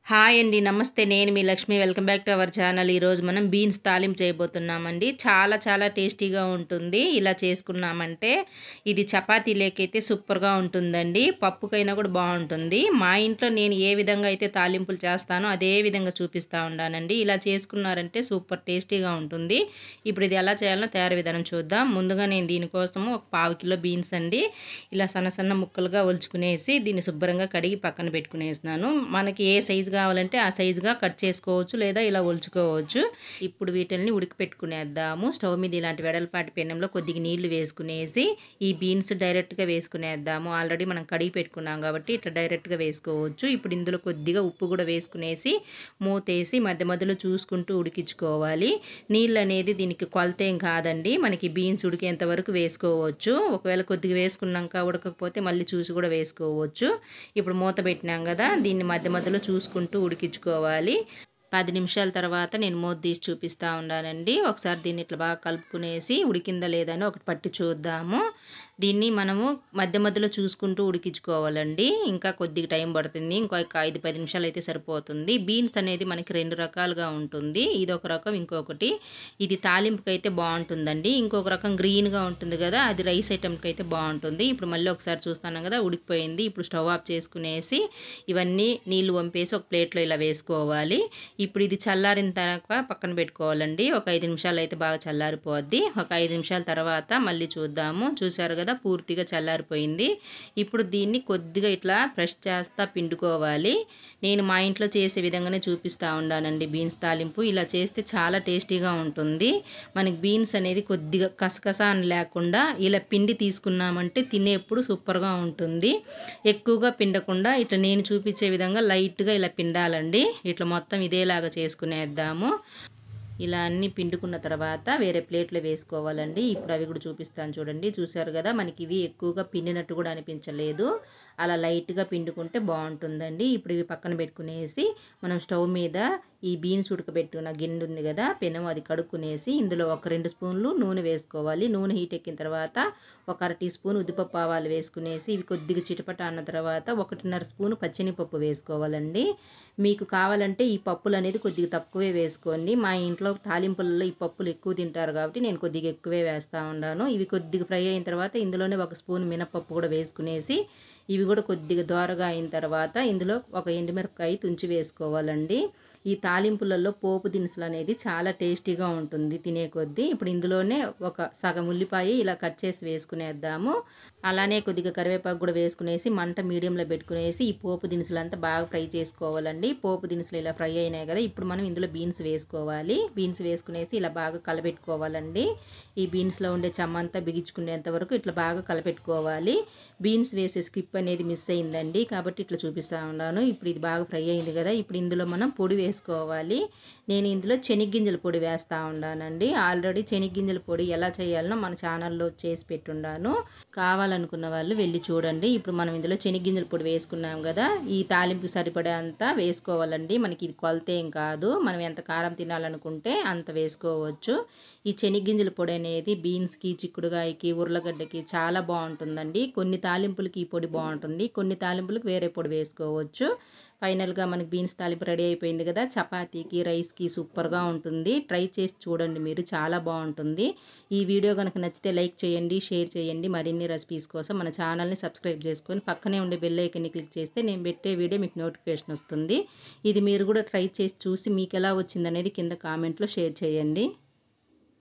Hi అండి, నమస్తే. నేను మీ Lakshmi. Welcome back to our channel. ఈరోజు మనం బీన్స్ తాలింపు చేయబోతున్నామండి. చాలా టేస్టీగా ఉంటుంది. ఇలా చేసుకున్నామంటే ఇది చపాతీలేకైతే సూపర్గా ఉంటుందండి. పప్పుకైనా కూడా బాగుంటుంది. మా ఇంట్లో నేను ఏ విధంగా అయితే తాలింపులు చేస్తానో అదే విధంగా చూపిస్తూ ఉన్నానండి. ఇలా చేసుకున్నారంటే సూపర్ టేస్టీగా ఉంటుంది. ఇప్పుడు ఇది ఎలా చేయాలో తయారు విధానం చూద్దాం. ముందుగా నేను దీనికోసము ఒక 1/2 కిలో బీన్స్ అండి ఇలా సన్న ముక్కలుగా ఒలుచుకునేసి దీన్ని శుభ్రంగా కడిగి పక్కన పెట్టుకునేసినాను. మనకి ఏ సైజు కావాలంటే ఆ సైజుగా కట్ చేసుకోవచ్చు, లేదా ఇలా ఒలుచుకోవచ్చు. ఇప్పుడు వీటిని ఉడికిపెట్టుకునేద్దాము. స్టవ్ మీద ఇలాంటి వెడల్పాటి పెనంలో కొద్దిగా నీళ్లు వేసుకునేసి ఈ బీన్స్ డైరెక్ట్గా వేసుకునేద్దాము. ఆల్రెడీ మనం కడిగి పెట్టుకున్నాం కాబట్టి ఇట్లా డైరెక్ట్గా వేసుకోవచ్చు. ఇప్పుడు ఇందులో కొద్దిగా ఉప్పు కూడా వేసుకునేసి మూతేసి మధ్యలో చూసుకుంటూ ఉడికించుకోవాలి. నీళ్ళు అనేది దీనికి కొలతేం కాదండి, మనకి బీన్స్ ఉడికేంత వరకు వేసుకోవచ్చు. ఒకవేళ కొద్దిగా వేసుకున్నాక ఉడకకపోతే మళ్ళీ చూసి కూడా వేసుకోవచ్చు. ఇప్పుడు మూత పెట్టినాం కదా, దీన్ని మధ్యలో చూసుకుంటూ ఉడికించుకోవాలి. 10 నిమిషాల తర్వాత నేను మూత తీసి చూపిస్తూ ఉన్నానండి. ఒకసారి దీన్ని ఇట్లా బాగా కలుపుకునేసి ఉడికిందా లేదా అని ఒకటి పట్టి చూద్దాము. దీన్ని మనము మధ్యలో చూసుకుంటూ ఉడికించుకోవాలండి. ఇంకా కొద్దిగా టైం పడుతుంది. ఇంకొక 5-10 నిమిషాలు అయితే సరిపోతుంది. బీన్స్ అనేది మనకి 2 రకాలుగా ఉంటుంది. ఇది ఒక రకం, ఇంకొకటి ఇది తాలింపుకి అయితే బాగుంటుందండి. ఇంకొక రకం గ్రీన్గా ఉంటుంది కదా, అది రైస్ ఐటెంకి అయితే బాగుంటుంది. ఇప్పుడు మళ్ళీ ఒకసారి చూస్తాను కదా, ఉడికిపోయింది. ఇప్పుడు స్టవ్ ఆఫ్ చేసుకునేసి ఇవన్నీ నీళ్ళు వంపేసి ఒక ప్లేట్లో ఇలా వేసుకోవాలి. ఇప్పుడు ఇది చల్లారిన తర్వాత పక్కన పెట్టుకోవాలండి. ఒక 5 నిమిషాలు అయితే బాగా చల్లారిపోద్ది. ఒక 5 నిమిషాల తర్వాత మళ్ళీ చూద్దాము. చూసారు కదా, పూర్తిగా చల్లారిపోయింది. ఇప్పుడు దీన్ని కొద్దిగా ఇట్లా ప్రెస్ చేస్తా పిండుకోవాలి. నేను మా ఇంట్లో చేసే విధంగానే చూపిస్తూ ఉన్నానండి బీన్స్ తాలింపు. ఇలా చేస్తే చాలా టేస్టీగా ఉంటుంది. మనకి బీన్స్ అనేది కొద్దిగా కసకస అని లేకుండా ఇలా పిండి తీసుకున్నామంటే తినేప్పుడు సూపర్గా ఉంటుంది. ఎక్కువగా పిండకుండా ఇట్లా నేను చూపించే విధంగా లైట్గా ఇలా పిండాలండి. ఇట్లా మొత్తం ఇదేలాగా చేసుకునేద్దాము. ఇలా అన్నీ పిండుకున్న తర్వాత వేరే ప్లేట్లో వేసుకోవాలండి. ఇప్పుడు అవి కూడా చూపిస్తాను చూడండి. చూసారు కదా, మనకి ఇవి ఎక్కువగా పిండినట్టు కూడా అనిపించలేదు. అలా లైట్గా పిండుకుంటే బాగుంటుందండి. ఇప్పుడు ఇవి పక్కన పెట్టుకునేసి మనం స్టవ్ మీద ఈ బీన్స్ ఉడకబెట్టుకున్న గిన్నె ఉంది కదా, పెనం, అది కడుక్కునేసి ఇందులో ఒక 2 స్పూన్లు నూనె వేసుకోవాలి. నూనె హీట్ ఎక్కిన తర్వాత ఒక 1/2 టీ స్పూన్ ఉద్దిపప్పు ఆవాలు వేసుకునేసి ఇవి కొద్దిగా చిటపట అన్న తర్వాత 1.5 స్పూను పచ్చెనగపప్పు వేసుకోవాలండి. మీకు కావాలంటే ఈ పప్పులు అనేది కొద్దిగా తక్కువే వేసుకోండి. మా ఇంట్లో తాలింపులలో ఈ పప్పులు ఎక్కువ తింటారు కాబట్టి నేను కొద్దిగా ఎక్కువే వేస్తూ ఉన్నాను. ఇవి కొద్దిగా ఫ్రై అయిన తర్వాత ఇందులోనే 1 స్పూన్ మినపప్పు కూడా వేసుకునేసి ఇవి కూడా కొద్దిగా దోరగా అయిన తర్వాత ఇందులో ఒక ఎండుమిరపకాయ తుంచి వేసుకోవాలండి. ఈ తాలింపులలో పోపు దినుసులు అనేది చాలా టేస్టీగా ఉంటుంది తినే కొద్దీ. ఇప్పుడు ఇందులోనే ఒక సగం ఉల్లిపాయ ఇలా కట్ చేసి వేసుకునేద్దాము. అలానే కొద్దిగా కరివేపాకు కూడా వేసుకునేసి మంట మీడియంలో పెట్టుకునేసి ఈ పోపు దినుసులంతా బాగా ఫ్రై చేసుకోవాలండి. పోపు దినుసులు ఇలా ఫ్రై అయినాయి కదా, ఇప్పుడు మనం ఇందులో బీన్స్ వేసుకోవాలి. బీన్స్ వేసుకునేసి ఇలా బాగా కలపెట్టుకోవాలండి. ఈ బీన్స్లో ఉండే చెమ్మంతా బిగించుకునేంత వరకు ఇట్లా బాగా కలపెట్టుకోవాలి. బీన్స్ వేసే స్కిప్ అనేది మిస్ అయిందండి, కాబట్టి ఇట్లా చూపిస్తూ ఉన్నాను. ఇప్పుడు ఇది బాగా ఫ్రై అయింది కదా, ఇప్పుడు ఇందులో మనం పొడి వేసుకోవాలి. నేను ఇందులో శనగగింజల పొడి వేస్తూ ఉన్నానండి. ఆల్రెడీ శనగగింజల పొడి ఎలా చేయాలనో మన ఛానల్లో చేసి పెట్టుండాను, కావాలనుకున్న వాళ్ళు వెళ్ళి చూడండి. ఇప్పుడు మనం ఇందులో శనగగింజల పొడి వేసుకున్నాం కదా, ఈ తాలింపు సరిపడే అంత వేసుకోవాలండి. మనకి ఇది కొలత ఏం కాదు, మనం ఎంత కారం తినాలనుకుంటే అంత వేసుకోవచ్చు. ఈ శనగగింజల పొడి అనేది బీన్స్కి, చిక్కుడుగాయకి, ఉర్లగడ్డకి చాలా బాగుంటుందండి. కొన్ని తాలింపులకి ఈ పొడి బాగుంటుంది, కొన్ని తాలింపులకు వేరే పొడి వేసుకోవచ్చు. ఫైనల్గా మనకి బీన్స్ తాలింపు రెడీ అయిపోయింది కదా, చపాతీకి, రైస్కి సూపర్గా ఉంటుంది. ట్రై చేసి చూడండి మీరు, చాలా బాగుంటుంది. ఈ వీడియో కనుక నచ్చితే లైక్ చేయండి, షేర్ చేయండి. మరిన్ని రెసిపీస్ కోసం మన ఛానల్ని సబ్స్క్రైబ్ చేసుకొని పక్కనే ఉండే బెల్ ఐకాన్ని క్లిక్ చేస్తే నేను పెట్టే వీడియో మీకు నోటిఫికేషన్ వస్తుంది. ఇది మీరు కూడా ట్రై చేసి చూసి మీకు ఎలా వచ్చిందనేది కింద కామెంట్లో షేర్ చేయండి.